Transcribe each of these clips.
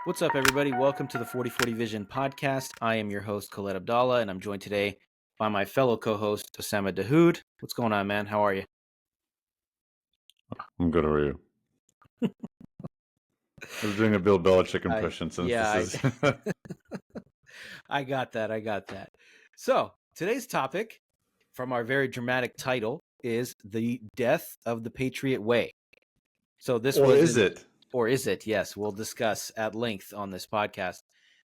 What's up, everybody? Welcome to the 4040 Vision podcast. I am your host, Khaled Abdallah, and I'm joined today by my fellow co-host, Osama Dahoud. What's going on, man? How are you? I'm good. How are you? I was doing a Bill Belichick impression since this is. I got that. So, today's topic from our very dramatic title is the death of the Patriot Way. So this Or was is it? Or is it? Yes, we'll discuss at length on this podcast.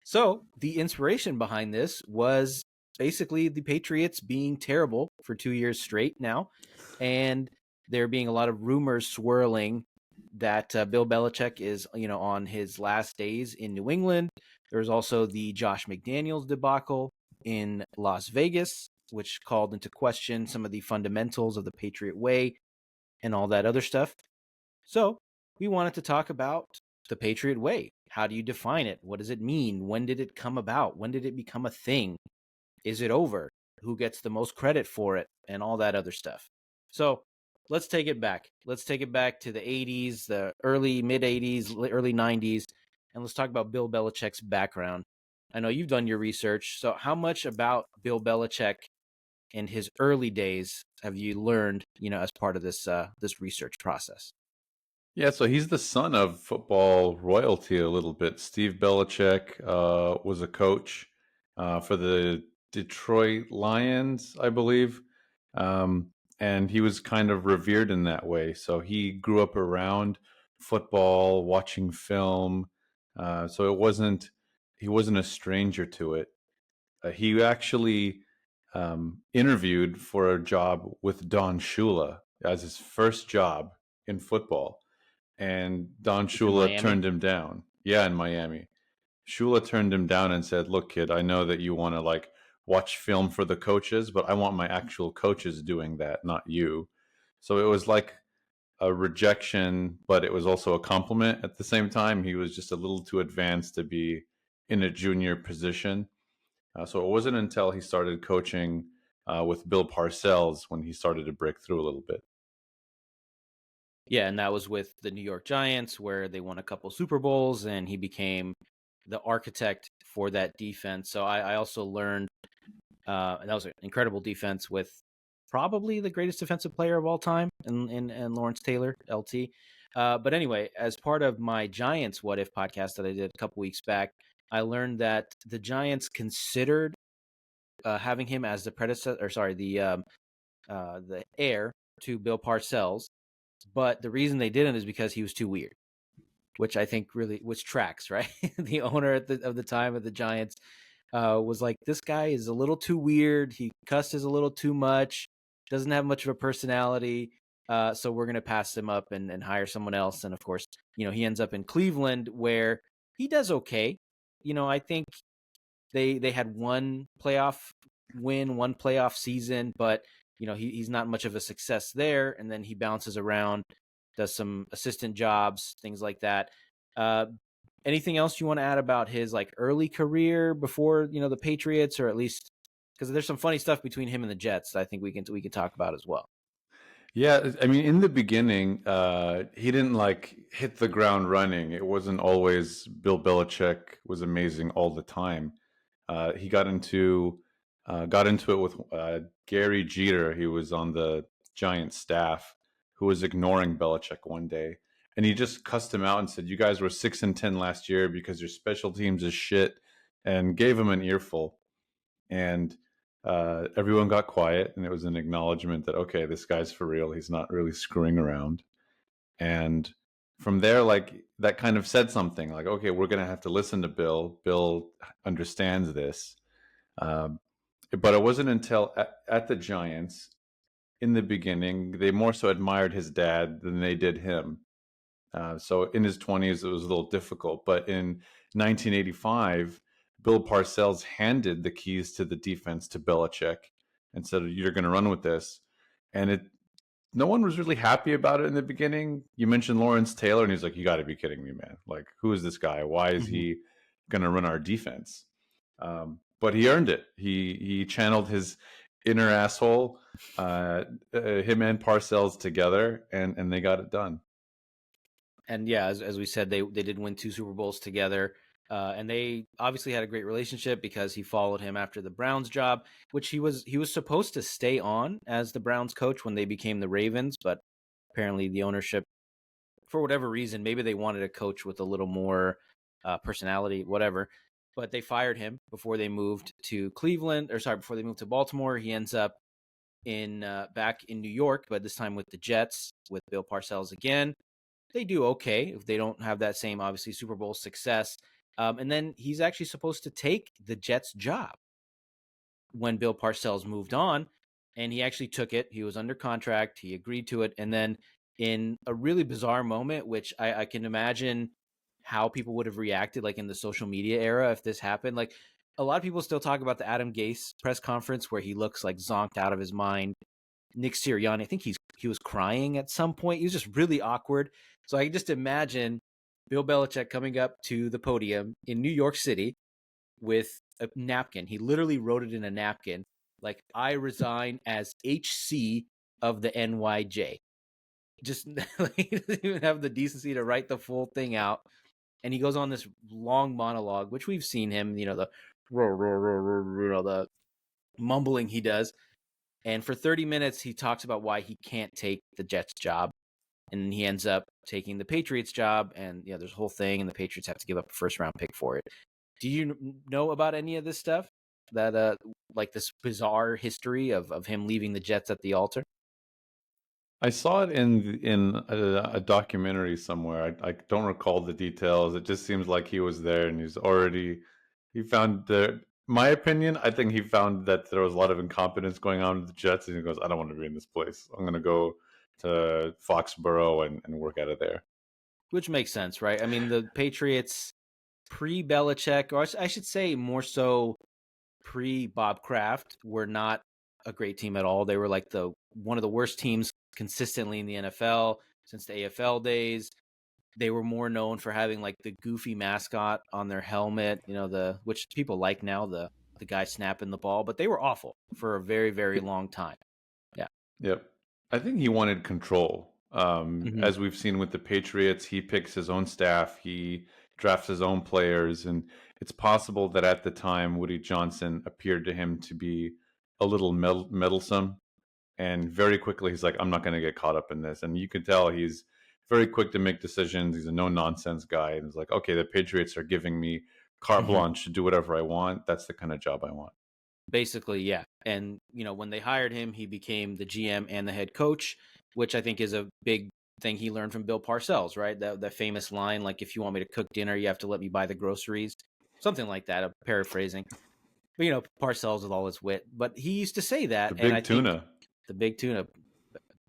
So the inspiration behind this was basically the Patriots being terrible for 2 years straight now, and there being a lot of rumors swirling that Bill Belichick is, on his last days in New England. There's also the Josh McDaniels debacle in Las Vegas, which called into question some of the fundamentals of the Patriot Way and all that other stuff. So we wanted to talk about the Patriot Way. How do you define it? What does it mean? When did it come about? When did it become a thing? Is it over? Who gets the most credit for it? And all that other stuff. So let's take it back. Let's take it back to the 80s, the early, mid 80s, early 90s. And let's talk about Bill Belichick's background. I know you've done your research. So how much about Bill Belichick in his early days have you learned, as part of this research process? Yeah, so he's the son of football royalty a little bit. Steve Belichick was a coach for the Detroit Lions, I believe. And he was kind of revered in that way. So he grew up around football, watching film. So he wasn't a stranger to it. He actually interviewed for a job with Don Shula as his first job in football, and Don It's in Shula Miami. turned him down. Yeah, in Miami. Shula turned him down and said, "Look, kid, I know that you want to like watch film for the coaches, but I want my actual coaches doing that, not you." So it was like a rejection, but it was also a compliment at the same time. He was just a little too advanced to be in a junior position. So it wasn't until he started coaching with Bill Parcells when he started to break through a little bit. Yeah, and that was with the New York Giants, where they won a couple Super Bowls, and he became the architect for that defense. So I also learned that was an incredible defense with probably the greatest defensive player of all time, and Lawrence Taylor, LT. But anyway, as part of my Giants What If podcast that I did a couple weeks back, I learned that the Giants considered having him as the predecessor, or sorry, the heir to Bill Parcells, but the reason they didn't is because he was too weird, which I think which tracks, right? The owner of the time of the Giants was like, this guy is a little too weird. He cusses a little too much, doesn't have much of a personality. So we're going to pass him up and hire someone else. And of course, he ends up in Cleveland, where he does okay. I think they had one playoff win, one playoff season, but he's not much of a success there. And then he bounces around, does some assistant jobs, things like that. Anything else you want to add about his like early career before the Patriots, or at least because there's some funny stuff between him and the Jets that I think we can talk about as well. Yeah, I mean, in the beginning, he didn't like hit the ground running. It wasn't always Bill Belichick was amazing all the time. He got into it with Gary Jeter. He was on the Giants staff, who was ignoring Belichick one day, and he just cussed him out and said, "You guys were 6-10 last year because your special teams is shit," and gave him an earful. And everyone got quiet, and it was an acknowledgement that, okay, this guy's for real. He's not really screwing around. And from there, like, that kind of said something like, okay, we're going to have to listen to Bill. Bill understands this. But it wasn't until at the Giants in the beginning, they more so admired his dad than they did him. So in his 20s, it was a little difficult. But in 1985, Bill Parcells handed the keys to the defense to Belichick and said, "You're going to run with this." And no one was really happy about it in the beginning. You mentioned Lawrence Taylor, and he's like, "You got to be kidding me, man! Like, who is this guy? Why is he going to run our defense?" But he earned it. He channeled his inner asshole, him and Parcells together, and they got it done. And yeah, as we said, they did win 2 Super Bowls together. And they obviously had a great relationship because he followed him after the Browns job, which he was supposed to stay on as the Browns coach when they became the Ravens, but apparently the ownership, for whatever reason, maybe they wanted a coach with a little more personality, whatever. But they fired him before they moved to before they moved to Baltimore. He ends up in back in New York, but this time with the Jets with Bill Parcells again. They do okay if they don't have that same obviously Super Bowl success. And then he's actually supposed to take the Jets job when Bill Parcells moved on, and he actually took it. He was under contract. He agreed to it, and then in a really bizarre moment, which I can imagine how people would have reacted, like in the social media era, if this happened. Like a lot of people still talk about the Adam Gase press conference where he looks like zonked out of his mind. Nick Sirianni, I think he was crying at some point. He was just really awkward. So I can just imagine Bill Belichick coming up to the podium in New York City with a napkin. He literally wrote it in a napkin, like, I resign as HC of the NYJ. Just like, he doesn't even have the decency to write the full thing out. And he goes on this long monologue, which we've seen him, the mumbling he does. And for 30 minutes, he talks about why he can't take the Jets job. And he ends up taking the Patriots job. And there's a whole thing, and the Patriots have to give up a first-round pick for it. Do you know about any of this stuff? That like this bizarre history of him leaving the Jets at the altar? I saw it in a documentary somewhere. I don't recall the details. It just seems like he was there and he found my opinion, I think he found that there was a lot of incompetence going on with the Jets, and he goes, I don't want to be in this place. I'm going to go to Foxborough and work out of there. Which makes sense, right? I mean, the Patriots pre-Belichick, or I should say more so pre-Bob Kraft, were not a great team at all. They were like one of the worst teams consistently in the NFL since the AFL days. They were more known for having like the goofy mascot on their helmet, which people like now, the guy snapping the ball, but they were awful for a very, very long time. Yeah. Yep. I think he wanted control. Mm-hmm. As we've seen with the Patriots, he picks his own staff, he drafts his own players, and it's possible that at the time Woody Johnson appeared to him to be a little meddlesome. And very quickly, he's like, I'm not going to get caught up in this. And you can tell he's very quick to make decisions. He's a no nonsense guy. And it's like, okay, the Patriots are giving me carte Mm-hmm. blanche to do whatever I want. That's the kind of job I want. Basically, yeah. And, when they hired him, he became the GM and the head coach, which I think is a big thing he learned from Bill Parcells, right? That famous line, like, if you want me to cook dinner, you have to let me buy the groceries. Something like that, I'm paraphrasing. But, Parcells with all his wit. But he used to say that, The and I big think tuna. the big tuna,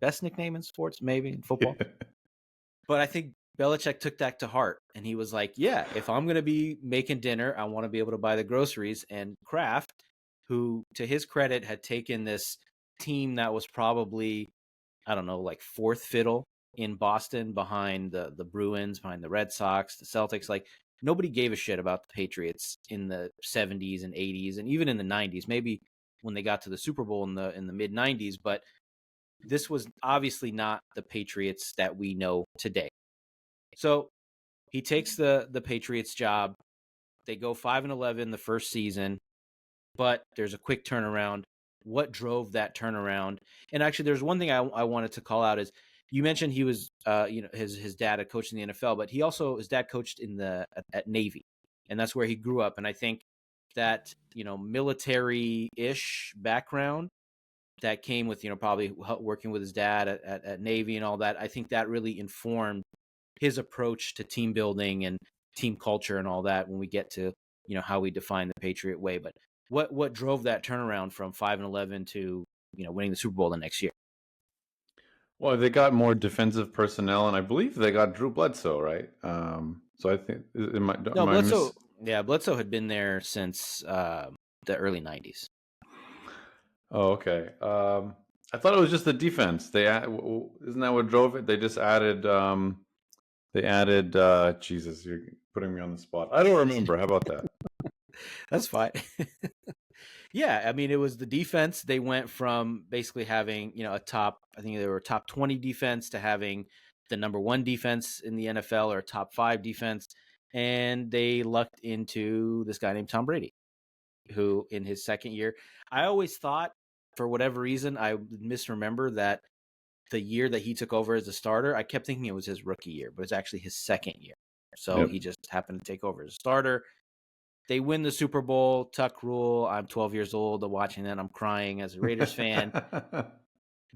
best nickname in sports, maybe in football. But I think Belichick took that to heart, and he was like, yeah, if I'm going to be making dinner, I want to be able to buy the groceries. And Kraft, who, to his credit, had taken this team that was probably, I don't know, like fourth fiddle in Boston behind the Bruins, behind the Red Sox, the Celtics. Like, nobody gave a shit about the Patriots in the 70s and 80s, and even in the 90s, maybe when they got to the Super Bowl in the mid 90s. But this was obviously not the Patriots that we know today. So he takes the Patriots job. They go 5-11 the first season, but there's a quick turnaround. What drove that turnaround? And actually, there's one thing I wanted to call out is you mentioned he was, his dad had coached in the NFL, but his dad coached at Navy, and that's where he grew up. And I think that military-ish background that came with probably working with his dad at Navy and all that. I think that really informed his approach to team building and team culture and all that when we get to how we define the Patriot way. But what drove that turnaround from 5-11 to winning the Super Bowl the next year? Well, they got more defensive personnel, and I believe they got Drew Bledsoe, right? So I think No, am I Bledsoe. Yeah, Bledsoe had been there since the early '90s. Oh, okay. I thought it was just the defense. Isn't that what drove it? They just added. They added. Jesus, you're putting me on the spot. I don't remember. How about that? That's fine. Yeah, I mean, it was the defense. They went from basically having, I think they were top 20 defense to having the number one defense in the NFL or top 5 defense. and they lucked into this guy named Tom Brady, who in his second year, I always thought, for whatever reason, I misremember that the year that he took over as a starter, I kept thinking it was his rookie year, but it's actually his second year. So Yep. he just happened to take over as a starter. They win the Super Bowl, Tuck rule. I'm 12 years old watching that. I'm crying as a Raiders fan.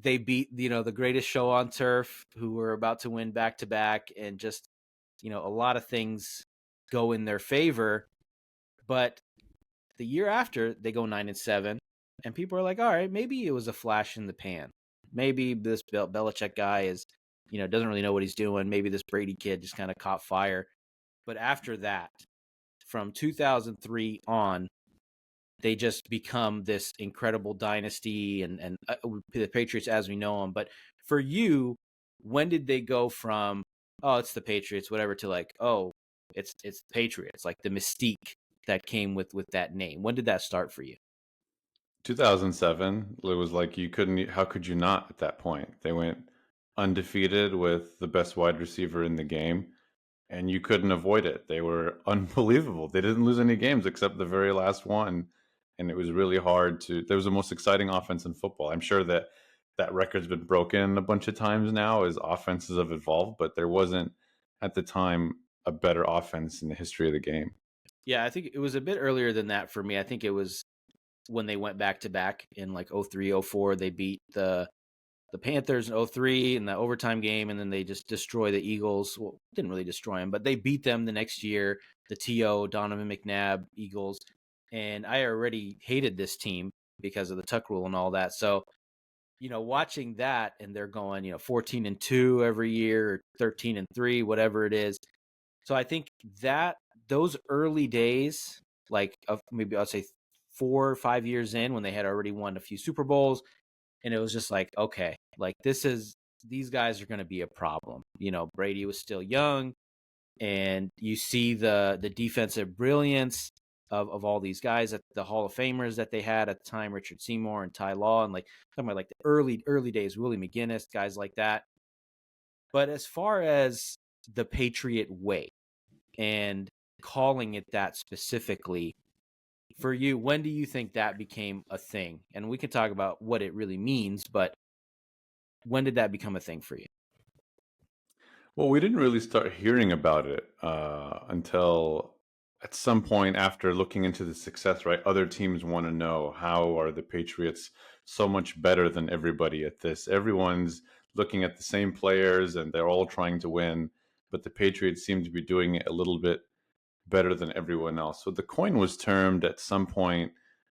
They beat, the greatest show on turf, who were about to win back to back, and just, a lot of things go in their favor. But the year after, they go 9-7, and people are like, all right, maybe it was a flash in the pan. Maybe this Belichick guy is, doesn't really know what he's doing. Maybe this Brady kid just kind of caught fire. But after that, from 2003 on, they just become this incredible dynasty and the Patriots as we know them. But for you, when did they go from, oh, it's the Patriots, whatever, to like, oh, it's the Patriots, like the mystique that came with that name? When did that start for you? 2007, it was like how could you not at that point? They went undefeated with the best wide receiver in the game, and you couldn't avoid it. They were unbelievable. They didn't lose any games except the very last one, and it was really hard to. There was the most exciting offense in football. I'm sure that record's been broken a bunch of times now as offenses have evolved, but there wasn't at the time a better offense in the history of the game. Yeah, I think it was a bit earlier than that for me. I think it was when they went back to back in like 03, 04. They beat the Panthers in 03 in the overtime game, and then they just destroy the Eagles. Well, didn't really destroy them, but they beat them the next year, the T.O., Donovan McNabb Eagles. And I already hated this team because of the Tuck rule and all that. So, watching that, and they're going, 14-2 every year, or 13-3, whatever it is. So I think that those early days, like maybe I'll say 4 or 5 years in, when they had already won a few Super Bowls, and it was just like, okay, like these guys are going to be a problem. Brady was still young, and you see the defensive brilliance of all these guys, at the Hall of Famers that they had at the time, Richard Seymour and Ty Law, and like talking about like the early days, Willie McGinnis, guys like that. But as far as the Patriot Way and calling it that specifically, for you, when do you think that became a thing? And we can talk about what it really means, but when did that become a thing for you? Well, we didn't really start hearing about it until at some point after looking into the success, right? Other teams want to know, how are the Patriots so much better than everybody at this? Everyone's looking at the same players and they're all trying to win, but the Patriots seem to be doing it a little bit better than everyone else. So the coin was termed at some point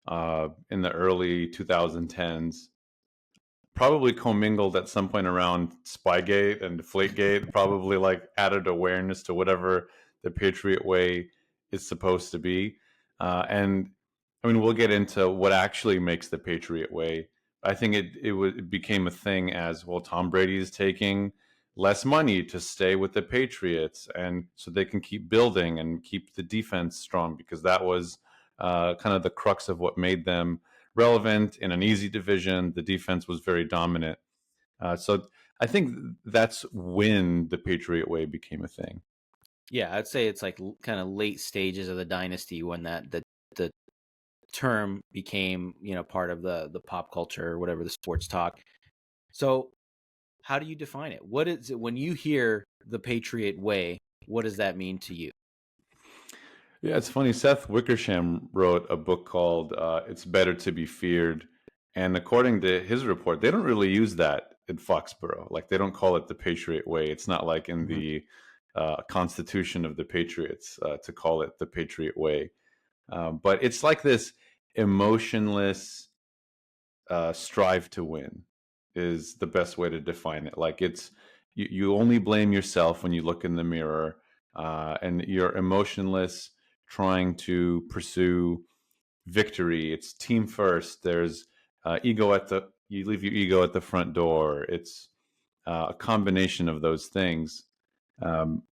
in the early 2010s, probably commingled at some point around Spygate and Deflategate, probably like added awareness to whatever the Patriot Way is supposed to be. And I mean, we'll get into what actually makes the Patriot Way. I think it became a thing as well. Tom Brady is taking less money to stay with the Patriots, and so they can keep building and keep the defense strong, because that was kind of the crux of what made them relevant in an easy division. The defense was very dominant. So I think that's when the Patriot Way became a thing. Yeah, I'd say it's like kind of late stages of the dynasty when the term became, part of the pop culture or whatever, the sports talk. So how do you define it? What is it when you hear the Patriot Way? What does that mean to you? Yeah, it's funny. Seth Wickersham wrote a book called It's Better to Be Feared. And according to his report, they don't really use that in Foxborough. Like, they don't call it the Patriot Way. It's not like in Mm-hmm. the Constitution of the Patriots to call it the Patriot Way. But it's like this emotionless strive to win is the best way to define it. Like, it's you only blame yourself when you look in the mirror, and you're emotionless trying to pursue victory. It's team first. There's ego you leave your ego at the front door. It's a combination of those things. Um,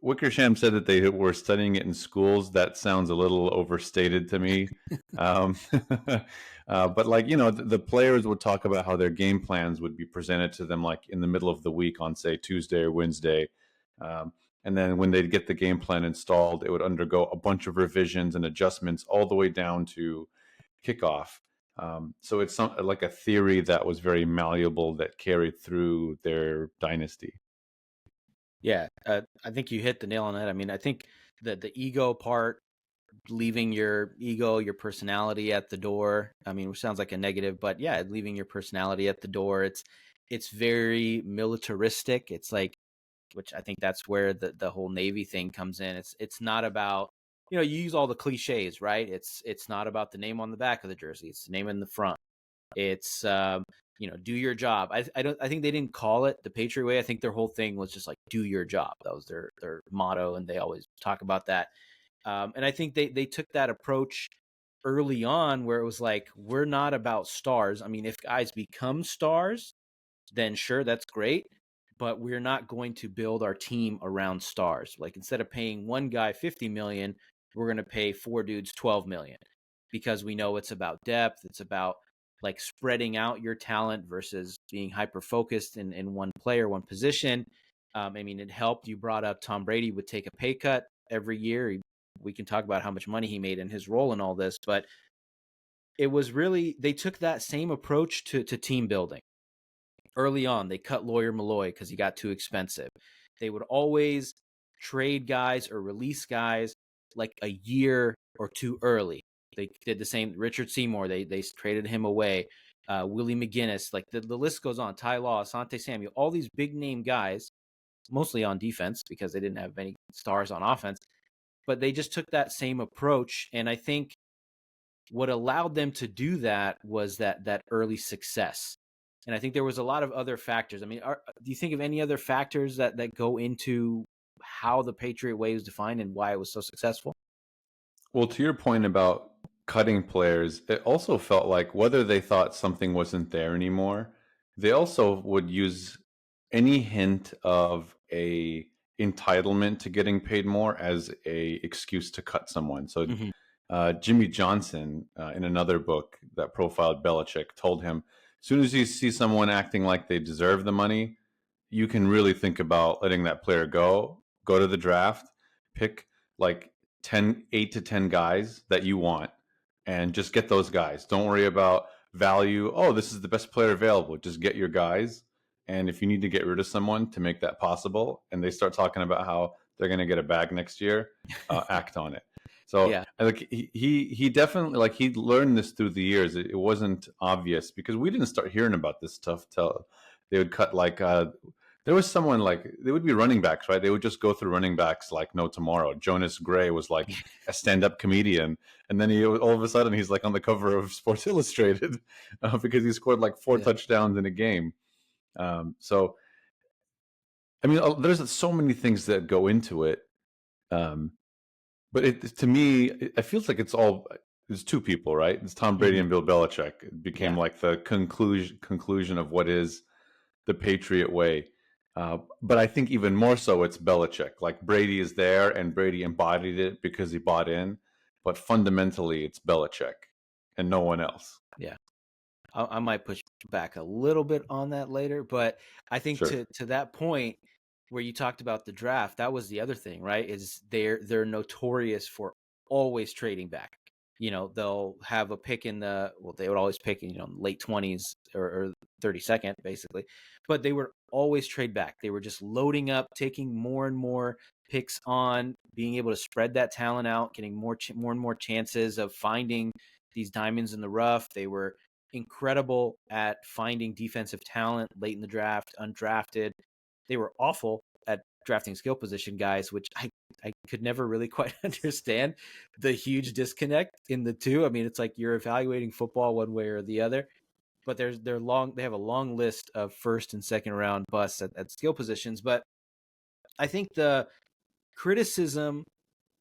Wickersham said that they were studying it in schools. That sounds a little overstated to me. Um, but like, the players would talk about how their game plans would be presented to them like in the middle of the week on, say, Tuesday or Wednesday. Um, And then when they'd get the game plan installed, it would undergo a bunch of revisions and adjustments all the way down to kickoff. So it's like a theory that was very malleable that carried through their dynasty. Yeah, I think you hit the nail on that. I mean, I think that the ego part, leaving your ego, your personality at the door. I mean, which sounds like a negative, but yeah, leaving your personality at the door. It's very militaristic. It's like, which I think that's where the whole Navy thing comes in. It's not about, you use all the cliches, right? It's not about the name on the back of the jersey. It's the name in the front. It's do your job. I think they didn't call it the Patriot Way. I think their whole thing was just like do your job. That was their motto, and they always talk about that. And I think they took that approach early on where it was like, we're not about stars. I mean, if guys become stars, then sure, that's great. But we're not going to build our team around stars. Like instead of paying one guy 50 million, we're going to pay four dudes 12 million because we know it's about depth. It's about like spreading out your talent versus being hyper focused in one player, one position. I mean, it helped. You brought up Tom Brady would take a pay cut every year. We can talk about how much money he made in his role in all this, but it was really, they took that same approach to team building. Early on, they cut Lawyer Malloy because he got too expensive. They would always trade guys or release guys like a year or two early. They did the same. Richard Seymour, they traded him away. Willie McGinnis, like the list goes on. Ty Law, Asante Samuel, all these big name guys, mostly on defense because they didn't have many stars on offense. But they just took that same approach. And I think what allowed them to do that was that early success. And I think there was a lot of other factors. I mean, do you think of any other factors that go into how the Patriot Way was defined and why it was so successful? Well, to your point about cutting players, it also felt like whether they thought something wasn't there anymore, they also would use any hint of a entitlement to getting paid more as a excuse to cut someone. So Mm-hmm. Jimmy Johnson, in another book that profiled Belichick, told him, as soon as you see someone acting like they deserve the money, you can really think about letting that player go to the draft, pick like 8 to 10 guys that you want, and just get those guys. Don't worry about value. Oh, this is the best player available. Just get your guys. And if you need to get rid of someone to make that possible, and they start talking about how they're going to get a bag next year, act on it. So Yeah. like he definitely, like, he learned this through the years. It wasn't obvious because we didn't start hearing about this stuff till they would cut like there was someone, like, they would be running backs, right? They would just go through running backs like no tomorrow. Jonas Gray was like a stand-up comedian, and then he all of a sudden he's like on the cover of Sports Illustrated because he scored like 4 touchdowns in a game. So I mean, there's so many things that go into it, but to me, it feels like there's two people, right? It's Tom Brady Mm-hmm. and Bill Belichick. It became Yeah. like the conclusion of what is the Patriot Way. But I think even more so, it's Belichick. Like, Brady is there, and Brady embodied it because he bought in. But fundamentally, it's Belichick and no one else. Yeah. I might push back a little bit on that later, but I think Sure. to that point where you talked about the draft, that was the other thing, right? Is they're notorious for always trading back. They'll have a pick they would always pick in, late 20s or 32nd, basically. But they would always trade back. They were just loading up, taking more and more picks on, being able to spread that talent out, getting more and more chances of finding these diamonds in the rough. They were incredible at finding defensive talent late in the draft, undrafted. They were awful at drafting skill position guys, which I could never really quite understand the huge disconnect in the two. I mean, it's like you're evaluating football one way or the other, but they have a long list of first and second round busts at skill positions. But I think the criticism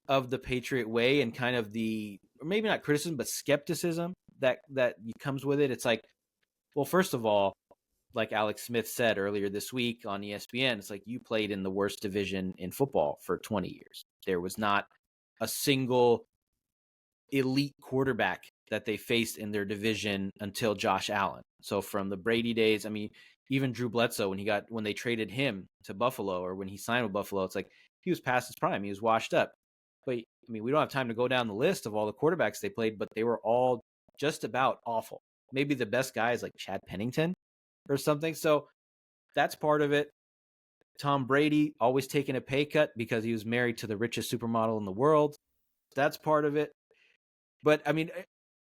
of the Patriot Way and kind of or maybe not criticism, but skepticism that comes with it. It's like, well, first of all, like Alex Smith said earlier this week on ESPN, it's like you played in the worst division in football for 20 years. There was not a single elite quarterback that they faced in their division until Josh Allen. So from the Brady days, I mean, even Drew Bledsoe when they traded him to Buffalo, or when he signed with Buffalo, it's like he was past his prime. He was washed up. But I mean, we don't have time to go down the list of all the quarterbacks they played, but they were all just about awful. Maybe the best guy is like Chad Pennington or something. So that's part of it. Tom Brady always taking a pay cut because he was married to the richest supermodel in the world. That's part of it. But I mean,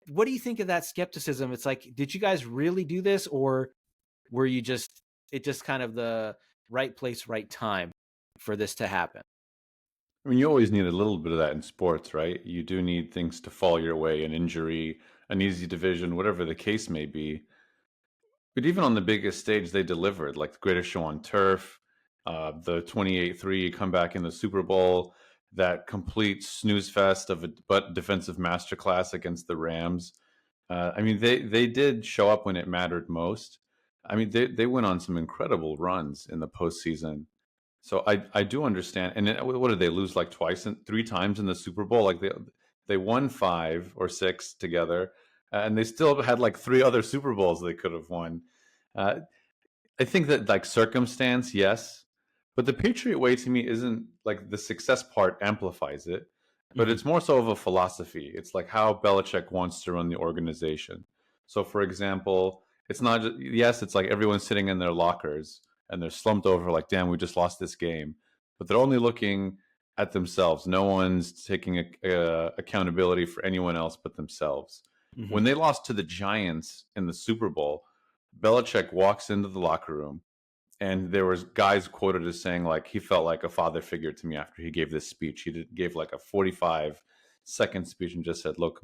what do you think of that skepticism? It's like, did you guys really do this, or were you just kind of the right place, right time for this to happen? I mean, you always need a little bit of that in sports, right? You do need things to fall your way, an injury, an easy division, whatever the case may be. But even on the biggest stage, they delivered, like the greatest show on turf, the 28-3 comeback in the Super Bowl, that complete snooze fest of a but defensive masterclass against the Rams. I mean, they did show up when it mattered most. I mean, they went on some incredible runs in the postseason. So I do understand. And then, what did they lose, like twice and three times in the Super Bowl? Like they won 5 or 6 together, and they still had like 3 other Super Bowls they could have won. Uh, I think that, like, circumstance, yes, but the Patriot way to me isn't like the success part amplifies it, but Mm-hmm. it's more so of a philosophy. It's like how Belichick wants to run the organization. So, for example, it's not just, yes, it's like everyone's sitting in their lockers and they're slumped over, like, damn, we just lost this game, but they're only looking at themselves. No one's taking accountability for anyone else but themselves. Mm-hmm. When they lost to the Giants in the Super Bowl, Belichick walks into the locker room, and there was guys quoted as saying, like, he felt like a father figure to me after he gave this speech. Gave like a 45-second speech and just said, "Look,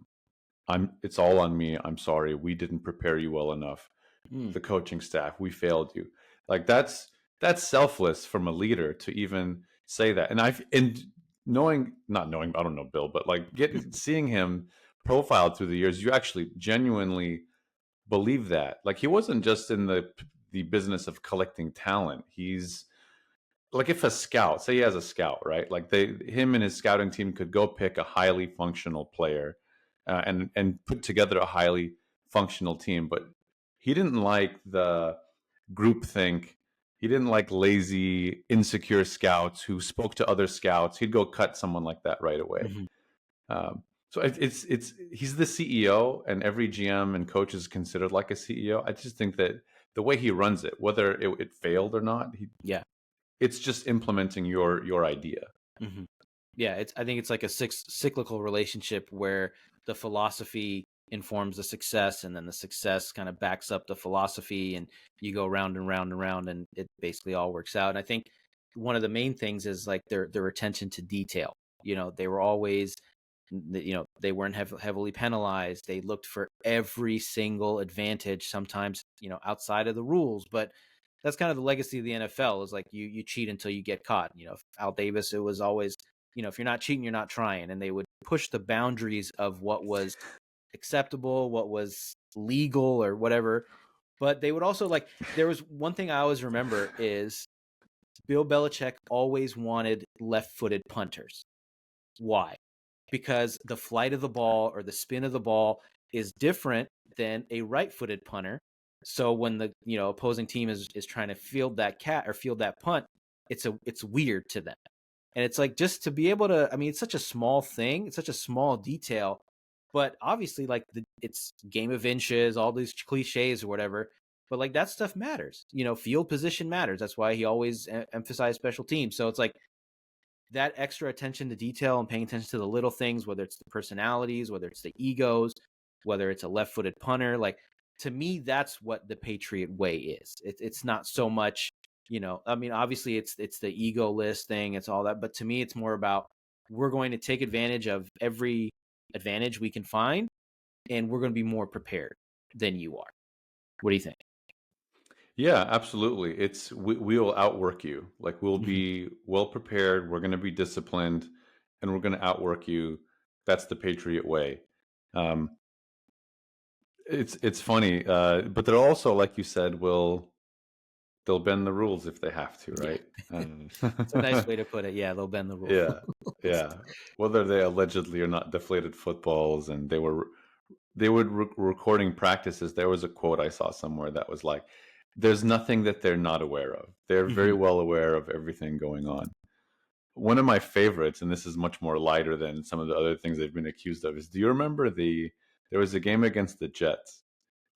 it's all on me. I'm sorry. We didn't prepare you well enough. Mm. The coaching staff, we failed you." Like, that's selfless from a leader to even say that. And knowing, not knowing, I don't know Bill, but like seeing him profiled through the years, you actually genuinely believe that. Like, he wasn't just in the business of collecting talent. He's like, if a scout, say he has a scout, right? Like, him and his scouting team could go pick a highly functional player, and put together a highly functional team. But he didn't like the groupthink. He didn't like lazy, insecure scouts who spoke to other scouts. He'd go cut someone like that right away. Mm-hmm. So it's he's the CEO, and every GM and coach is considered like a CEO. I just think that the way he runs it, whether it failed or not, Yeah. it's just implementing your idea. Mm-hmm. Yeah, I think it's like a cyclical relationship where the philosophy informs the success, and then the success kind of backs up the philosophy, and you go round and round and round, and it basically all works out. And I think one of the main things is like their attention to detail. They were always, they weren't heavily penalized. They looked for every single advantage, sometimes, outside of the rules, but that's kind of the legacy of the NFL, is like you cheat until you get caught. Al Davis, it was always, if you're not cheating, you're not trying. And they would push the boundaries of what was acceptable, what was legal, or whatever. But they would also, like, there was one thing I always remember is Bill Belichick always wanted left-footed punters. Why? Because the flight of the ball or the spin of the ball is different than a right-footed punter. So when the opposing team is trying to field that punt, it's weird to them. And it's like, just to be able to, I mean, it's such a small thing, it's such a small detail, but obviously, like, it's game of inches, all these cliches or whatever. But like, that stuff matters. Field position matters. That's why he always emphasized special teams. So it's like, that extra attention to detail and paying attention to the little things, whether it's the personalities, whether it's the egos, whether it's a left-footed punter, like, to me, that's what the Patriot way is. It's not so much, I mean, obviously it's the ego list thing, it's all that, but to me, it's more about, we're going to take advantage of every advantage we can find, and we're going to be more prepared than you are. What do you think? Yeah, absolutely. We'll outwork you. Like, we'll Mm-hmm. be well prepared. We're going to be disciplined, and we're going to outwork you. That's the Patriot way. Um, it's funny, but they're also, like you said, they'll bend the rules if they have to, Yeah, right? it's a nice way to put it. Yeah, they'll bend the rules. Yeah, yeah. Whether they allegedly or not deflated footballs, and they were recording practices. There was a quote I saw somewhere that was like, there's nothing that they're not aware of. They're very Hmm. well aware of everything going on. One of my favorites, and this is much more lighter than some of the other things they've been accused of, is do you remember there was a game against the Jets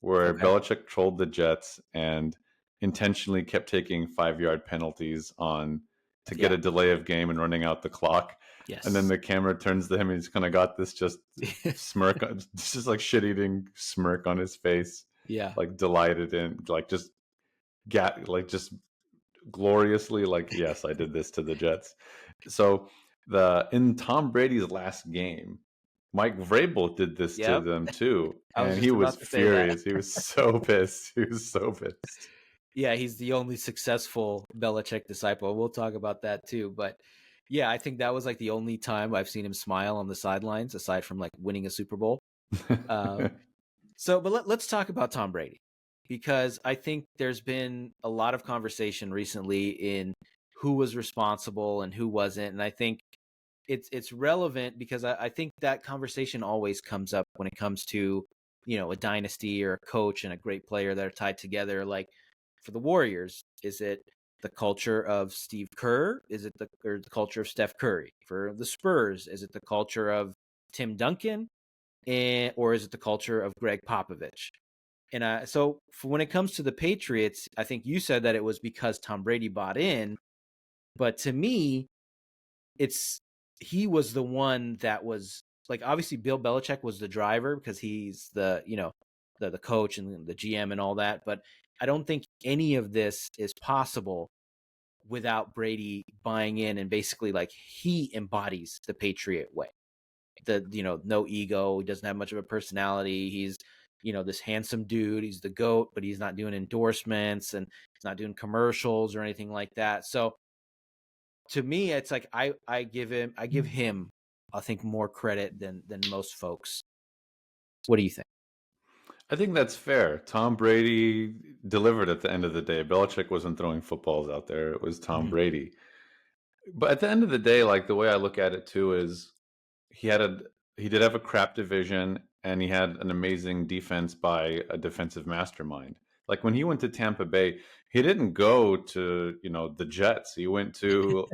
where Okay. Belichick trolled the Jets and intentionally kept taking 5-yard penalties on to get Yeah. a delay of game and running out the clock. And then Yes. the camera turns to him and he's kind of got this just smirk, just like shit eating smirk on his face, Yeah. like delighted and like just like just gloriously like, yes, I did this to the Jets. So the in Tom Brady's last game, Mike Vrabel did this to Yep. them too, I was and he just was about to say that. furious. He was so pissed. He was so pissed. Yeah, he's the only successful Belichick disciple. We'll talk about that too. But yeah, I think that was like the only time I've seen him smile on the sidelines, aside from like winning a Super Bowl. Uh, but let's talk about Tom Brady, because I think there's been a lot of conversation recently in who was responsible and who wasn't. And I think it's relevant because I think that conversation always comes up when it comes to, a dynasty or a coach and a great player that are tied together. Like for the Warriors, is it the culture of Steve Kerr? Is it the culture of Steph Curry? For the Spurs, is it the culture of Tim Duncan? Or is it the culture of Greg Popovich? And so when it comes to the Patriots, I think you said that it was because Tom Brady bought in, but to me, it's he was the one that was like, obviously Bill Belichick was the driver because he's the coach and the GM and all that, but I don't think any of this is possible without Brady buying in, and basically like he embodies the Patriot way. No ego, he doesn't have much of a personality. He's this handsome dude. He's the GOAT, but he's not doing endorsements and he's not doing commercials or anything like that. So to me, it's like I give him I think more credit than most folks. What do you think? I think that's fair. Tom Brady delivered at the end of the day. Belichick wasn't throwing footballs out there. It was Tom Mhm. Brady. But at the end of the day, like the way I look at it too is he had a he did have a crap division and he had an amazing defense by a defensive mastermind. Like when he went to Tampa Bay, he didn't go to, the Jets. He went to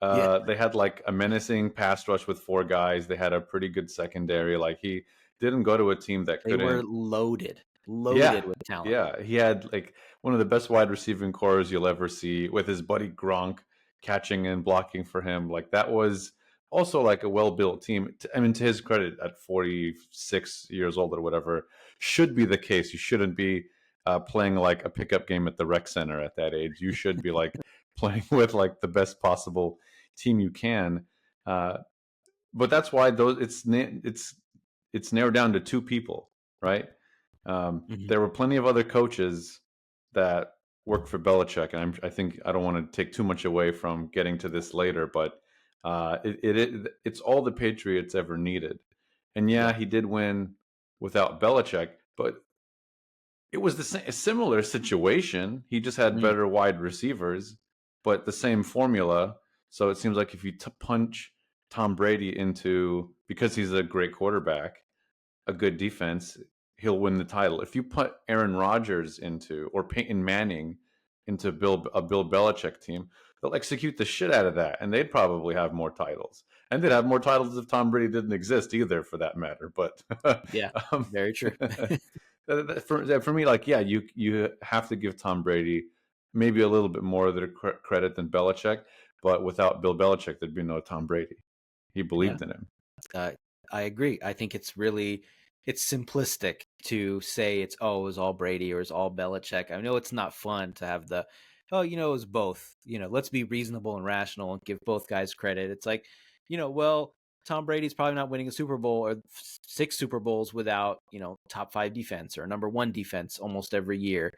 Yeah, they had like a menacing pass rush with four guys. They had a pretty good secondary. Like he didn't go to a team that they were couldn't. loaded, Yeah. loaded with talent. Yeah, he had like one of the best wide receiving cores you'll ever see with his buddy Gronk catching and blocking for him. Like that was also like a well-built team. I mean, to his credit, at 46 years old or whatever, should be the case. You shouldn't be playing like a pickup game at the rec center at that age. You should be like playing with like the best possible team you can. Uh, but that's why it's narrowed down to two people, right? Mhm. There were plenty of other coaches that worked for Belichick, and I think I don't want to take too much away from getting to this later, but it's all the Patriots ever needed. And yeah, Yeah. he did win without Belichick, but it was a similar situation. He just had Mm. better wide receivers, but the same formula. So it seems like if you punch Tom Brady into, because he's a great quarterback, a good defense, he'll win the title. If you put Aaron Rodgers into, or Peyton Manning into a Bill Belichick team, they'll execute the shit out of that, and they'd probably have more titles. And they'd have more titles if Tom Brady didn't exist either, for that matter. But Yeah, um, very true. for me, like, yeah, you have to give Tom Brady maybe a little bit more of the credit than Belichick. But without Bill Belichick, there'd be no Tom Brady. He Yeah. believed in him. Uh, I agree. I think it's simplistic to say it was all Brady or it's all Belichick. I know it's not fun to have it was both. Let's be reasonable and rational and give both guys credit. It's like, well, Tom Brady's probably not winning a Super Bowl or six Super Bowls without, top five defense or number one defense almost every year.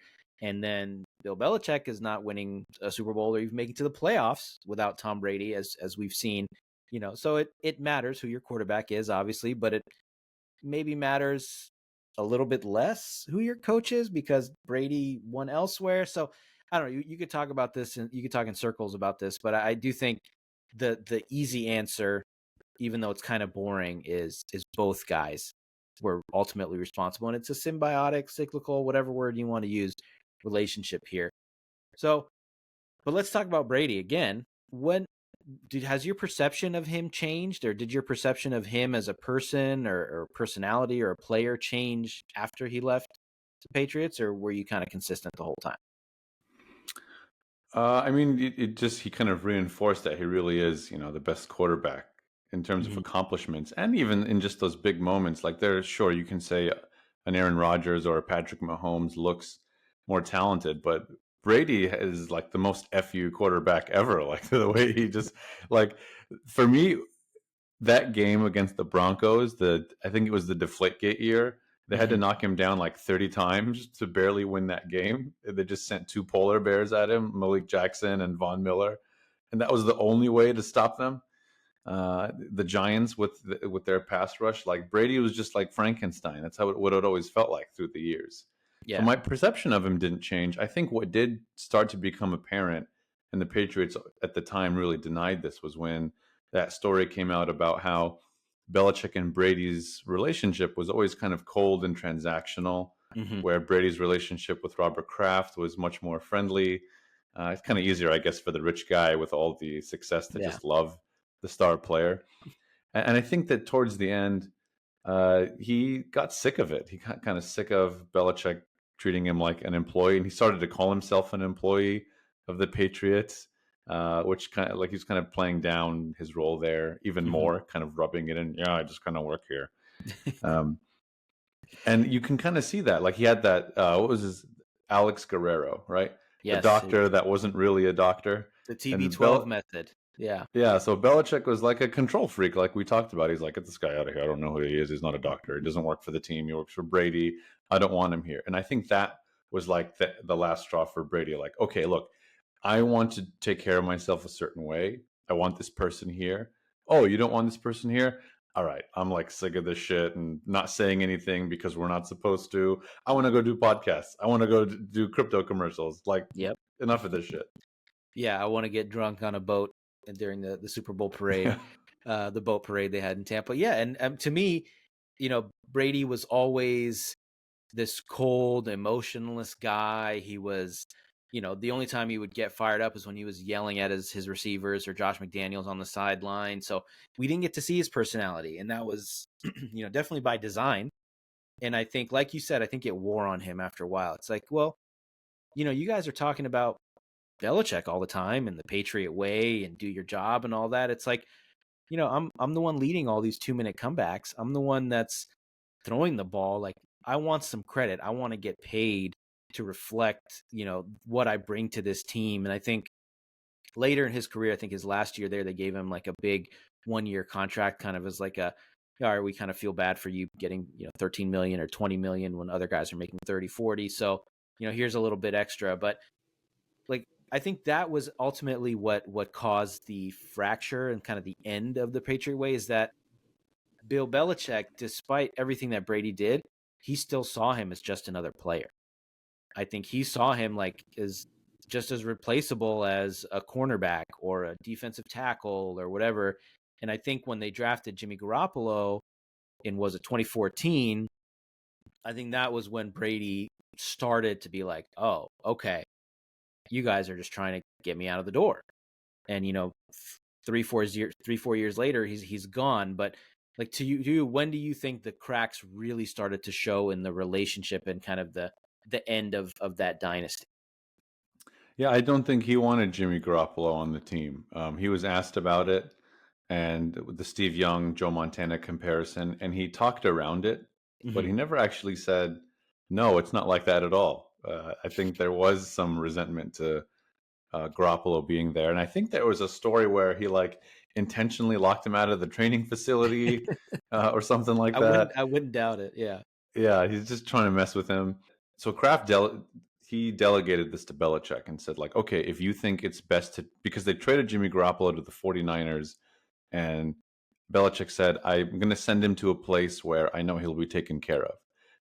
And then Bill Belichick is not winning a Super Bowl or even making to the playoffs without Tom Brady, as we've seen. So it matters who your quarterback is, obviously, but it maybe matters a little bit less who your coach is because Brady won elsewhere. So I don't know. You could talk about this and you could talk in circles about this, but I do think the easy answer, even though it's kind of boring, is both guys were ultimately responsible, and it's a symbiotic, cyclical, whatever word you want to use, relationship here. So, but let's talk about Brady again. Has your perception of him changed, or did your perception of him as a person or personality or a player change after he left the Patriots, or were you kind of consistent the whole time? I mean, he kind of reinforced that he really is, the best quarterback in terms of Mm-hmm. accomplishments, and even in just those big moments. Like sure, you can say an Aaron Rodgers or a Patrick Mahomes looks more talented, but Brady is like the most FU quarterback ever. Like the way he just like, for me, that game against the Broncos, I think it was the Deflategate year. They had to Mm-hmm. knock him down like 30 times to barely win that game. They just sent two polar bears at him, Malik Jackson and Von Miller, and that was the only way to stop them. The Giants with their pass rush, like Brady was just like Frankenstein. That's what it always felt like through the years. So Yeah. my perception of him didn't change. I think what did start to become apparent, and the Patriots at the time really denied this, was when that story came out about how Belichick and Brady's relationship was always kind of cold and transactional, Mm-hmm. where Brady's relationship with Robert Kraft was much more friendly. It's kind of easier, I guess, for the rich guy with all the success to Yeah. just love the star player. And I think that towards the end, he got sick of it. He got kind of sick of Belichick treating him like an employee, and he started to call himself an employee of the Patriots, which kind of like he's kind of playing down his role there even Mm-hmm. more, kind of rubbing it in. Yeah, I just kind of work here. Um, and you can kind of see that. Like he had that, what was his, Alex Guerrero, right? The Yes. doctor that wasn't really a doctor. The And TB12 method. Yeah. Yeah, so Belichick was like a control freak, like we talked about. He's like, get this guy out of here. I don't know who he is. He's not a doctor. He doesn't work for the team. He works for Brady. I don't want him here. And I think that was like the last straw for Brady. Like, okay, look, I want to take care of myself a certain way. I want this person here. Oh, you don't want this person here? All right, I'm like sick of this shit and not saying anything because we're not supposed to. I want to go do podcasts. I want to go do crypto commercials. Like, Yep. enough of this shit. Yeah. I want to get drunk on a boat during the Super Bowl parade, the boat parade they had in Tampa. Yeah. And to me, Brady was always this cold, emotionless guy. He was, the only time he would get fired up is when he was yelling at his receivers or Josh McDaniels on the sideline. So we didn't get to see his personality. And that was, definitely by design. And I think, like you said, I think it wore on him after a while. It's like, well, you guys are talking about Belichick all the time and the Patriot Way and do your job and all that. It's like, I'm the one leading all these 2-minute comebacks. I'm the one that's throwing the ball. Like, I want some credit. I want to get paid to reflect, what I bring to this team. And I think later in his career, I think his last year there, they gave him like a big 1-year contract, kind of as like all right, we kind of feel bad for you getting, 13 million or 20 million when other guys are making 30, 40. So, here's a little bit extra. But like, I think that was ultimately what caused the fracture and kind of the end of the Patriot Way, is that Bill Belichick, despite everything that Brady did, he still saw him as just another player. I think he saw him like as just as replaceable as a cornerback or a defensive tackle or whatever. And I think when they drafted Jimmy Garoppolo in, was it 2014, I think that was when Brady started to be like, oh, okay, you guys are just trying to get me out of the door. And 3-4 years later, he's gone. But like, to you, when do you think the cracks really started to show in the relationship and kind of the end of that dynasty? Yeah, I don't think he wanted Jimmy Garoppolo on the team. He was asked about it, and the Steve Young, Joe Montana comparison, and he talked around it, but Mm-hmm. he never actually said, no, it's not like that at all. I think there was some resentment to Garoppolo being there. And I think there was a story where he like intentionally locked him out of the training facility or something like that. I wouldn't doubt it. Yeah. Yeah, he's just trying to mess with him. So he delegated this to Belichick and said, like, okay, if you think it's best to, because they traded Jimmy Garoppolo to the 49ers, and Belichick said, I'm going to send him to a place where I know he'll be taken care of.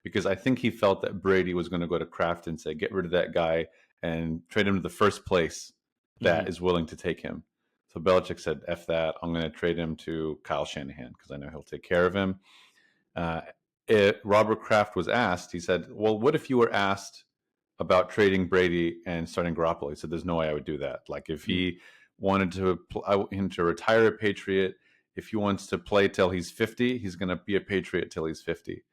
Because I think he felt that Brady was going to go to Kraft and say, get rid of that guy and trade him to the first place Mm-hmm. that is willing to take him. So Belichick said, F that. I'm going to trade him to Kyle Shanahan because I know he'll take care of him. Uh, Robert Kraft was asked, he said, well, what if you were asked about trading Brady and starting Garoppolo. He said, "There's no way I would do that. Like if Mm. he wanted him to retire a Patriot, if he wants to play till he's 50, he's going to be a Patriot till he's 50."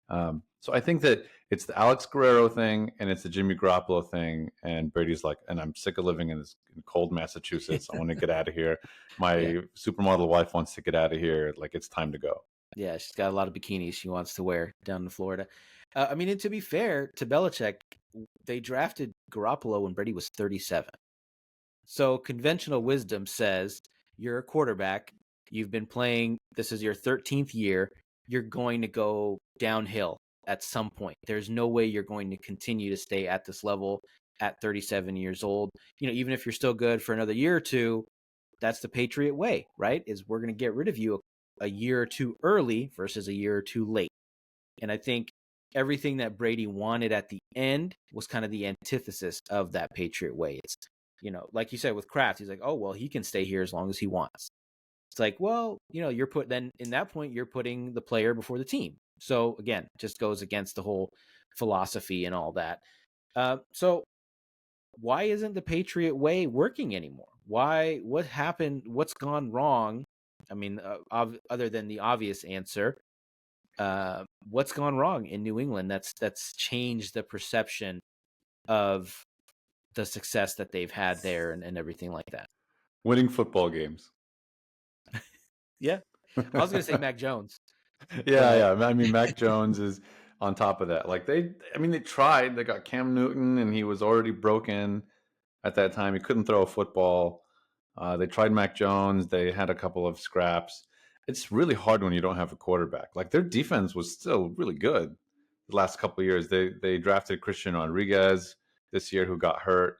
So I think that it's the Alex Guerrero thing and it's the Jimmy Garoppolo thing. And Brady's like, and I'm sick of living in this cold Massachusetts. I want to get out of here. Yeah. My supermodel wife wants to get out of here. Like it's time to go. Yeah, she's got a lot of bikinis she wants to wear down in Florida. I mean, and to be fair to Belichick, they drafted Garoppolo when Brady was 37. So conventional wisdom says you're a quarterback. You've been playing. This is your 13th year. You're going to go downhill at some point. There's no way you're going to continue to stay at this level at 37 years old. You know, even if you're still good for another year or two, that's the Patriot way, right? Is we're going to get rid of you a year or two early versus a year or two late. And I think everything that Brady wanted at the end was kind of the antithesis of that Patriot way. It's, you know, like you said with Kraft, he's like, oh, well, he can stay here as long as he wants. It's like, well, you know, then in that point, you're putting the player before the team. So again, just goes against the whole philosophy and all that. So why isn't the Patriot way working anymore? What happened? What's gone wrong? I mean, other than the obvious answer, what's gone wrong in New England that's changed the perception of the success that they've had there and everything like that? Winning football games. Yeah. I was going to say Mac Jones. Yeah. I mean, Mac Jones is on top of that. Like they tried. They got Cam Newton, and he was already broken at that time. He couldn't throw a football. They tried Mac Jones. They had a couple of scraps. It's really hard when you don't have a quarterback. Like their defense was still really good the last couple of years. They drafted Christian Rodriguez this year, who got hurt.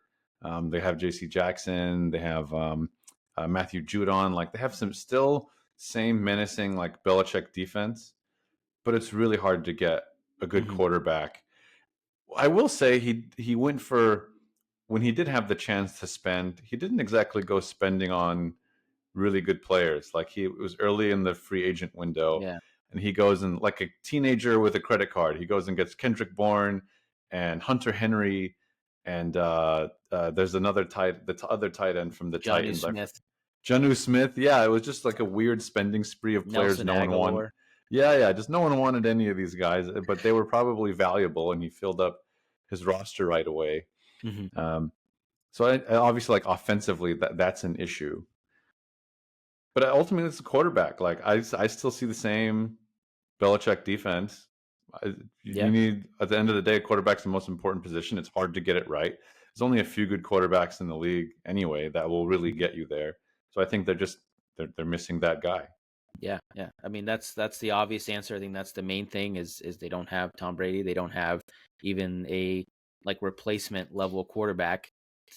They have J.C. Jackson. They have Matthew Judon. Like they have some still same menacing like Belichick defense, but it's really hard to get a good Mm-hmm. quarterback. I will say he went for, when he did have the chance to spend, he didn't exactly go spending on really good players. Like he was early in the free agent window, Yeah. and he goes and like a teenager with a credit card, he goes and gets Kendrick Bourne and Hunter Henry, and there's another other tight end from the Jonnu Titans. Smith, Jonnu Smith. Yeah, it was just like a weird spending spree of players Nelson no one wanted. Aguilar. Yeah, just no one wanted any of these guys, but they were probably valuable, and he filled up his roster right away. Mm-hmm. Um, so I obviously, like offensively, that's an issue. But ultimately, it's the quarterback. Like I still see the same Belichick defense. You Yeah. need, at the end of the day, a quarterback's the most important position. It's hard to get it right. There's only a few good quarterbacks in the league anyway that will really get you there. So I think they're missing that guy. Yeah, yeah. I mean, that's the obvious answer. I think that's the main thing is they don't have Tom Brady. They don't have even a like replacement level quarterback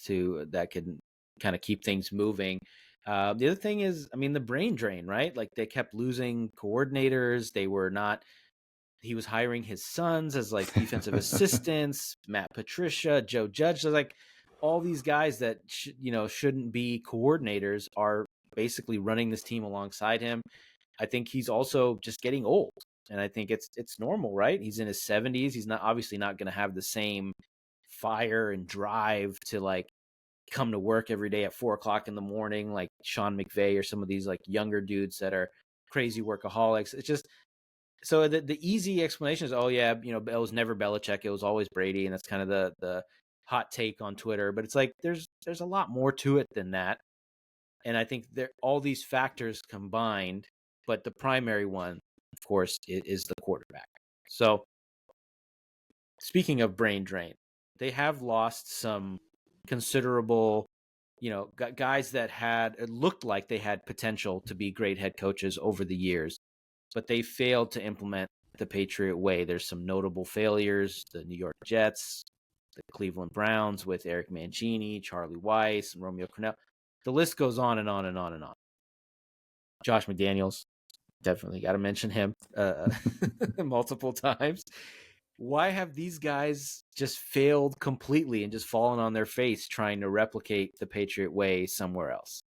to that can kind of keep things moving. The other thing is, I mean, the brain drain, right? Like they kept losing coordinators. They were not. He was hiring his sons as like defensive assistants. Matt Patricia, Joe Judge. So like all these guys that shouldn't be coordinators are basically running this team alongside him. I think he's also just getting old, and I think it's normal, right? He's in his 70s. He's not obviously not going to have the same fire and drive to like come to work every day at 4 o'clock in the morning, like Sean McVay or some of these like younger dudes that are crazy workaholics. It's just so the easy explanation is, oh yeah, it was never Belichick, it was always Brady, and that's kind of the hot take on Twitter. But it's like there's a lot more to it than that, and I think all these factors combined. But the primary one, of course, is the quarterback. So, speaking of brain drain, they have lost some considerable, guys that it looked like they had potential to be great head coaches over the years, but they failed to implement the Patriot way. There's some notable failures: the New York Jets, the Cleveland Browns with Eric Mangini, Charlie Weiss, and Romeo Crennel. The list goes on and on and on and on. Josh McDaniels, definitely got to mention him multiple times. Why have these guys just failed completely and just fallen on their face trying to replicate the Patriot way somewhere else?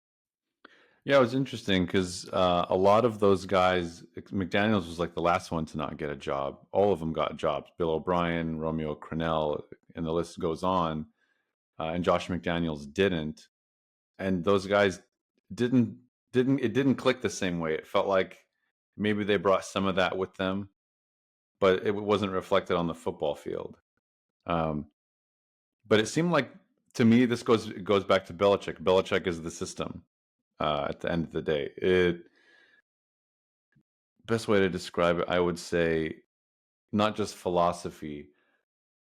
Yeah, it was interesting because a lot of those guys, McDaniels was like the last one to not get a job. All of them got jobs. Bill O'Brien, Romeo Crennel, and the list goes on. And Josh McDaniels didn't, and those guys didn't it didn't click the same way. It felt like maybe they brought some of that with them, but it wasn't reflected on the football field. Um, but it seemed like, to me, this goes back to Belichick. Belichick is the system. At the end of the day, best way to describe it, I would say, not just philosophy,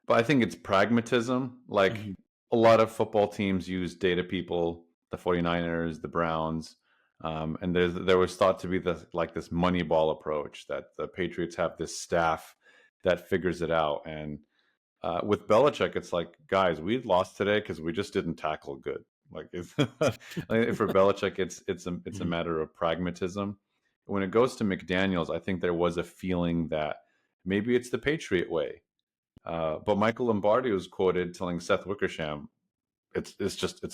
but I think it's pragmatism. Like, Mm-hmm. a lot of football teams use data people, the 49ers, the Browns, and there was thought to be this Moneyball approach, that the Patriots have this staff that figures it out. And with Belichick, it's like, guys, we lost today because we just didn't tackle good. Like, for Belichick, it's a Mm-hmm. matter of pragmatism. When it goes to McDaniels, I think there was a feeling that maybe it's the Patriot way. But Michael Lombardi was quoted telling Seth Wickersham, it's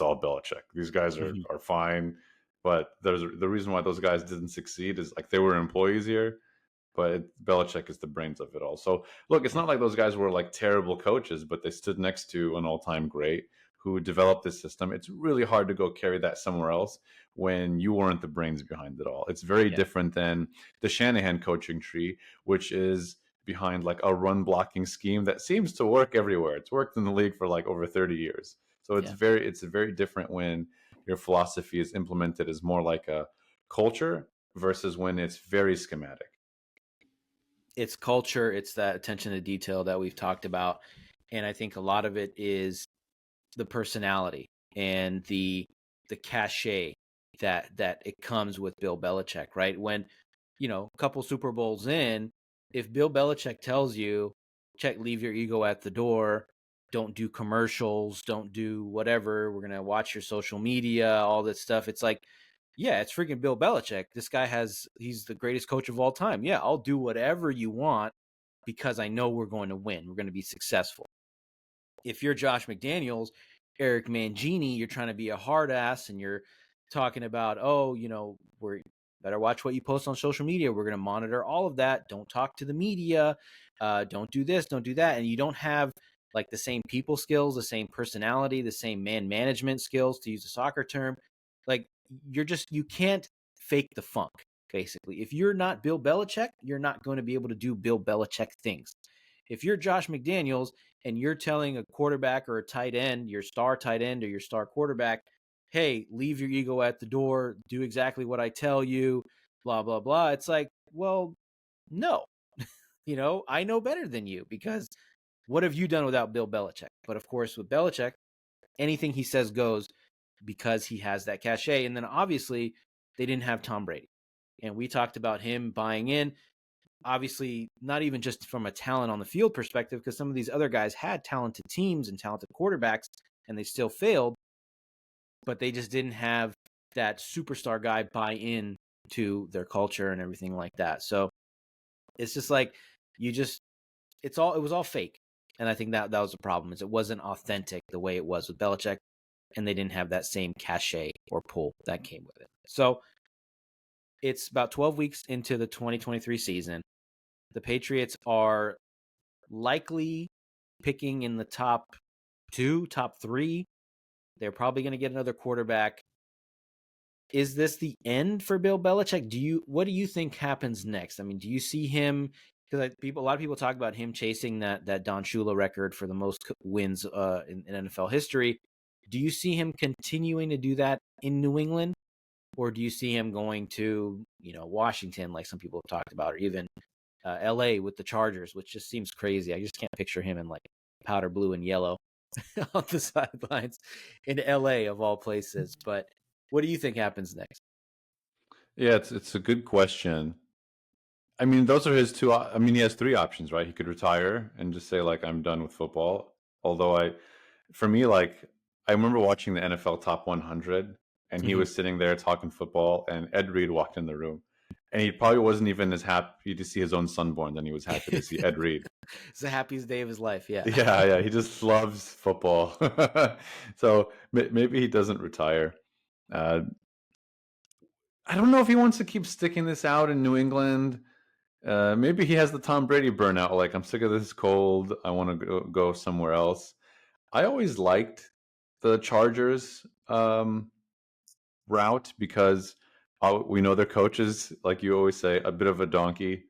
all Belichick. These guys Mm-hmm. are fine, but the reason why those guys didn't succeed is like they were employees here, but Belichick is the brains of it all. So look, it's Yeah. not like those guys were like terrible coaches, but they stood next to an all-time great who developed this system. It's really hard to go carry that somewhere else when you weren't the brains behind it all. It's very Yeah. different than the Shanahan coaching tree, which is behind like a run blocking scheme that seems to work everywhere. It's worked in the league for like over 30 years. So Yeah. it's very different when your philosophy is implemented as more like a culture versus when it's very schematic. It's culture. It's that attention to detail that we've talked about. And I think a lot of it is the personality and the cachet that it comes with Bill Belichick, right? When, a couple Super Bowls in, if Bill Belichick tells you, check, leave your ego at the door, don't do commercials, don't do whatever, we're gonna watch your social media, all that stuff. It's like, yeah, it's freaking Bill Belichick. This guy he's the greatest coach of all time. Yeah, I'll do whatever you want because I know we're going to win. We're going to be successful. If you're Josh McDaniels, Eric Mangini, you're trying to be a hard ass and you're talking about, oh, we're better watch what you post on social media. We're going to monitor all of that. Don't talk to the media. Don't do this. Don't do that. And you don't have like the same people skills, the same personality, the same man management skills, to use a soccer term. Like, you can't fake the funk, basically. If you're not Bill Belichick, you're not going to be able to do Bill Belichick things. If you're Josh McDaniels and you're telling a quarterback or a tight end, your star tight end or your star quarterback, hey, leave your ego at the door, do exactly what I tell you, blah, blah, blah. It's like, well, no, I know better than you, because what have you done without Bill Belichick? But of course, with Belichick, anything he says goes, because he has that cachet. And then obviously, they didn't have Tom Brady. And we talked about him buying in, obviously not even just from a talent on the field perspective, because some of these other guys had talented teams and talented quarterbacks and they still failed, but they just didn't have that superstar guy buy in to their culture and everything like that. So it's just like, it was all fake. And I think that was the problem, is it wasn't authentic the way it was with Belichick, and they didn't have that same cachet or pull that came with it. So it's about 12 weeks into the 2023 season. The Patriots are likely picking in the top 2, top 3. They're probably going to get another quarterback. Is this the end for Bill Belichick? What do you think happens next? I mean, do you see him? Because a lot of people talk about him chasing that Don Shula record for the most wins in NFL history. Do you see him continuing to do that in New England, or do you see him going to Washington, like some people have talked about, or even LA with the Chargers, which just seems crazy? I just can't picture him in like powder blue and yellow on the sidelines in LA of all places. But what do you think happens next? Yeah, it's a good question. I mean, those are his two. I mean, he has three options, right? He could retire and just say like, I'm done with football. Although for me, like, I remember watching the NFL Top 100, and he Mm-hmm. was sitting there talking football, and Ed Reed walked in the room, and he probably wasn't even as happy to see his own son born than he was happy to see Ed Reed. It's the happiest day of his life. Yeah. Yeah, he just loves football. So maybe he doesn't retire. Uh, I don't know if he wants to keep sticking this out in New England. Maybe he has the Tom Brady burnout. Like, I'm sick of this cold. I want to go somewhere else. I always liked the Chargers route because we know their coach is, like you always say, a bit of a donkey.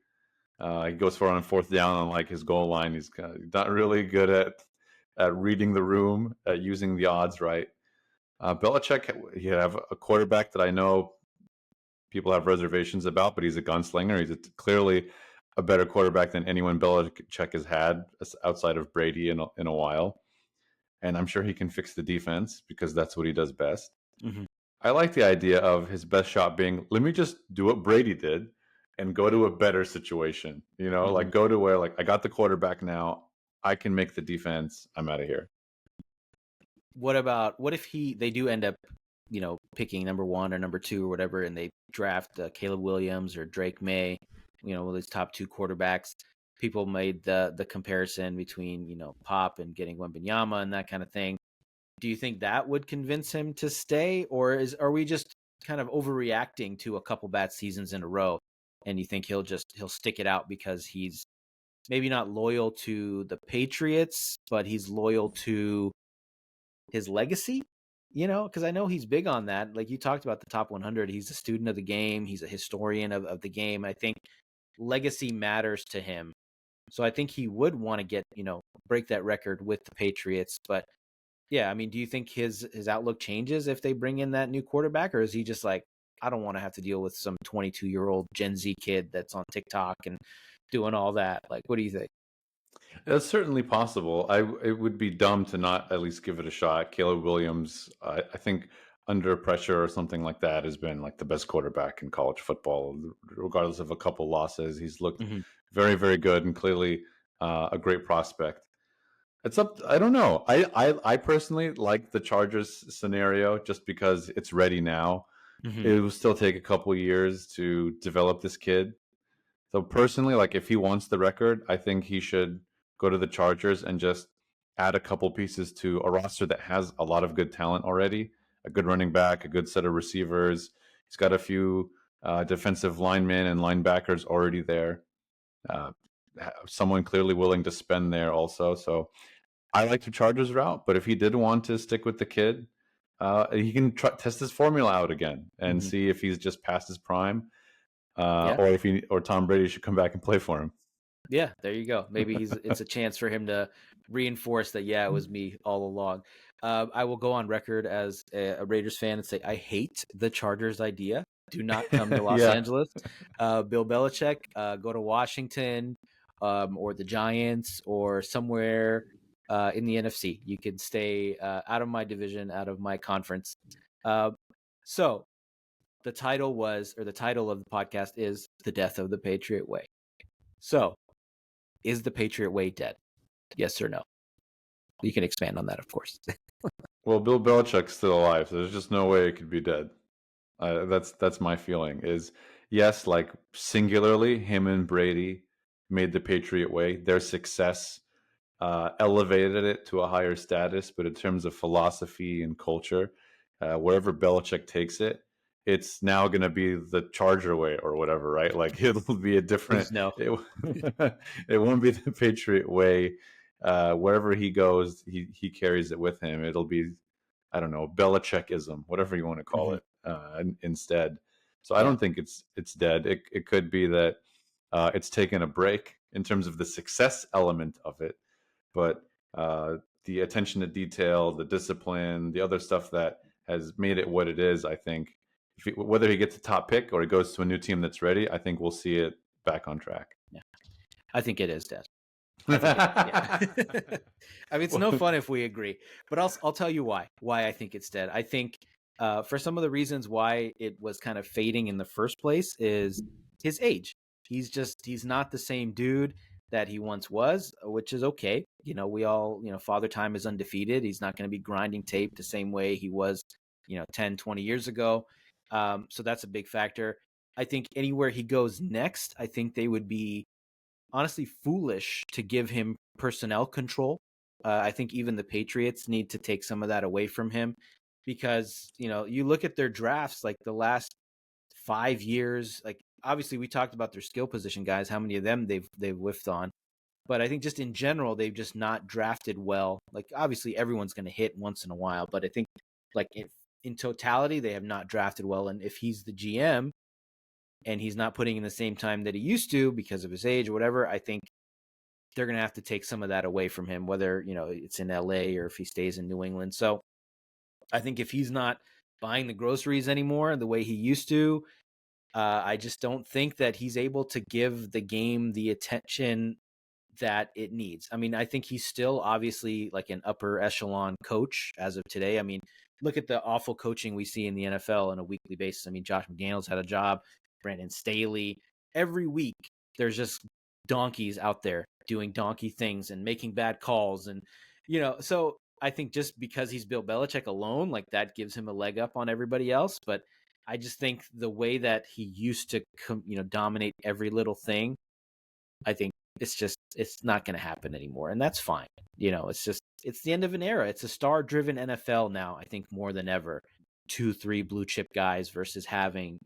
He goes for it on fourth down on like his goal line. He's not really good at reading the room, at using the odds right. Belichick, he have a quarterback that I know people have reservations about, but he's a gunslinger. He's clearly a better quarterback than anyone Belichick has had outside of Brady in a while. And I'm sure he can fix the defense because that's what he does best. Mm-hmm. I like the idea of his best shot being, let me just do what Brady did and go to a better situation. Mm-hmm. Like go to where, like, I got the quarterback now. I can make the defense. I'm out of here. What if they do end up, picking number 1 or number 2 or whatever, and they draft Caleb Williams or Drake May, one of these top 2 quarterbacks. People made the comparison between, Pop and getting Wembanyama and that kind of thing. Do you think that would convince him to stay, or are we just kind of overreacting to a couple bad seasons in a row, and you think he'll stick it out because he's maybe not loyal to the Patriots, but he's loyal to his legacy? Because I know he's big on that. Like you talked about the top 100, he's a student of the game, he's a historian of the game. I think legacy matters to him. So I think he would want to get, break that record with the Patriots. But yeah, I mean, do you think his outlook changes if they bring in that new quarterback, or is he just like, I don't want to have to deal with some 22-year-old Gen Z kid that's on TikTok and doing all that? Like, what do you think? That's certainly possible. It would be dumb to not at least give it a shot. Caleb Williams, I think under pressure or something like that, has been like the best quarterback in college football, regardless of a couple losses. He's looked Mm-hmm. very, very good and clearly a great prospect. It's up. I don't know. I personally like the Chargers scenario just because it's ready now. Mm-hmm. It will still take a couple years to develop this kid. So personally, like if he wants the record, I think he should go to the Chargers and just add a couple pieces to a roster that has a lot of good talent already. A good running back, a good set of receivers. He's got a few defensive linemen and linebackers already there. Uh, Someone clearly willing to spend there also. So I like the Chargers route, but if he did want to stick with the kid, he can test his formula out again and Mm-hmm. see if he's just past his prime, Yeah. or if Tom Brady should come back and play for him. Yeah, there you go. Maybe it's a chance for him to reinforce that, yeah, it was me all along. I will go on record as a Raiders fan and say I hate the Chargers idea. Do not come to Los Yeah. Angeles. Bill Belichick, go to Washington, or the Giants or somewhere in the NFC. You can stay out of my division, out of my conference. Uh, so the title of the podcast is The Death of the Patriot Way. So, is the Patriot Way dead? Yes or no? You can expand on that, of course. Well, Bill Belichick's still alive, so there's just no way it could be dead. That's my feeling. Is yes, like singularly, him and Brady made the Patriot Way. Their success elevated it to a higher status, but in terms of philosophy and culture, wherever Belichick takes it, it's now going to be the Charger way or whatever, right? Like it'll be a different. Please no. It won't be the Patriot way. Wherever he goes, he carries it with him. It'll be, I don't know, Belichickism, whatever you want to call Mm-hmm. it, instead. So I Yeah. don't think it's dead. It could be that it's taken a break in terms of the success element of it, but the attention to detail, the discipline, the other stuff that has made it what it is, I think, whether he gets a top pick or he goes to a new team that's ready, I think we'll see it back on track. Yeah. I think it is dead. I think it. Yeah. I mean, it's no fun if we agree, but I'll tell you why I think it's dead. I think for some of the reasons why it was kind of fading in the first place is his age. He's not the same dude that he once was, which is okay. We all, Father Time is undefeated. He's not going to be grinding tape the same way he was, 10, 20 years ago. So that's a big factor. I think anywhere he goes next, I think they would be honestly foolish to give him personnel control. I think even the Patriots need to take some of that away from him because, you look at their drafts, like the last 5 years, like obviously we talked about their skill position guys, how many of them they've whiffed on. But I think just in general, they've just not drafted well. Like obviously everyone's going to hit once in a while, but I think like in totality, they have not drafted well. And if he's the GM and he's not putting in the same time that he used to because of his age or whatever, I think they're going to have to take some of that away from him, whether, it's in LA or if he stays in New England. So I think if he's not buying the groceries anymore the way he used to, I just don't think that he's able to give the game the attention that it needs. I mean, I think he's still obviously like an upper echelon coach as of today. I mean, look at the awful coaching we see in the NFL on a weekly basis. I mean, Josh McDaniels had a job, Brandon Staley. Every week, there's just donkeys out there doing donkey things and making bad calls. And, so I think just because he's Bill Belichick alone, like that gives him a leg up on everybody else. But I just think the way that he used to, dominate every little thing, I think it's not going to happen anymore. And that's fine. It's the end of an era. It's a star driven NFL now, I think more than ever. 2-3 blue chip guys versus having,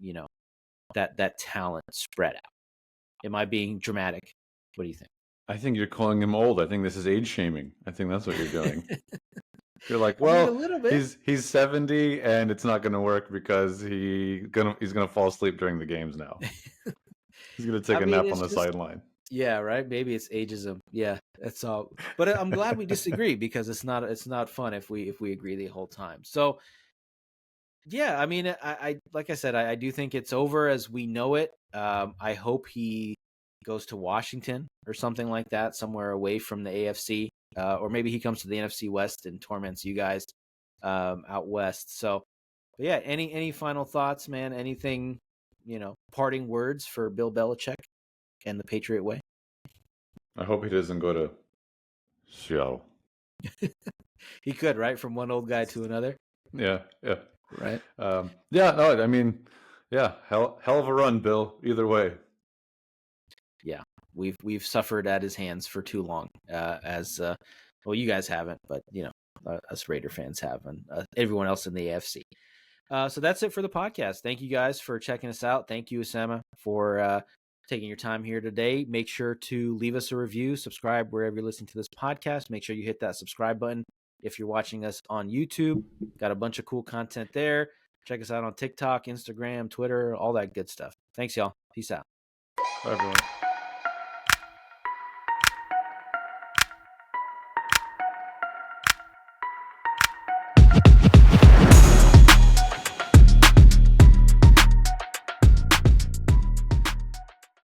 that talent spread out. Am I being dramatic? What do you think? I think you're calling him old. I think this is age shaming. I think that's what you're doing. You're like, I mean, a well, little bit. he's 70 and it's not going to work because he's gonna fall asleep during the games now. He's gonna take I a mean, nap on it's the just, sideline. yeah, right. Maybe it's ageism. Yeah, that's all. But I'm glad we disagree because it's not fun if we agree the whole time. So yeah, I mean, I like I said, I do think it's over as we know it. I hope he goes to Washington or something like that, somewhere away from the AFC, or maybe he comes to the NFC West and torments you guys out west. So, but yeah, any final thoughts, man? Anything, parting words for Bill Belichick and the Patriot Way? I hope he doesn't go to Seattle. He could, right, from one old guy to another, Yeah, yeah. right? Yeah, no, I mean, yeah, hell of a run, Bill. Either way. Yeah, we've suffered at his hands for too long. As well, you guys haven't, but us Raider fans have, and everyone else in the AFC. So that's it for the podcast. Thank you guys for checking us out. Thank you, Osama, for taking your time here today. Make sure to leave us a review, subscribe wherever you're listening to this podcast. Make sure you hit that subscribe button if you're watching us on YouTube. Got a bunch of cool content there. Check us out on TikTok, Instagram, Twitter, all that good stuff. Thanks, y'all. Peace out. Bye, everyone.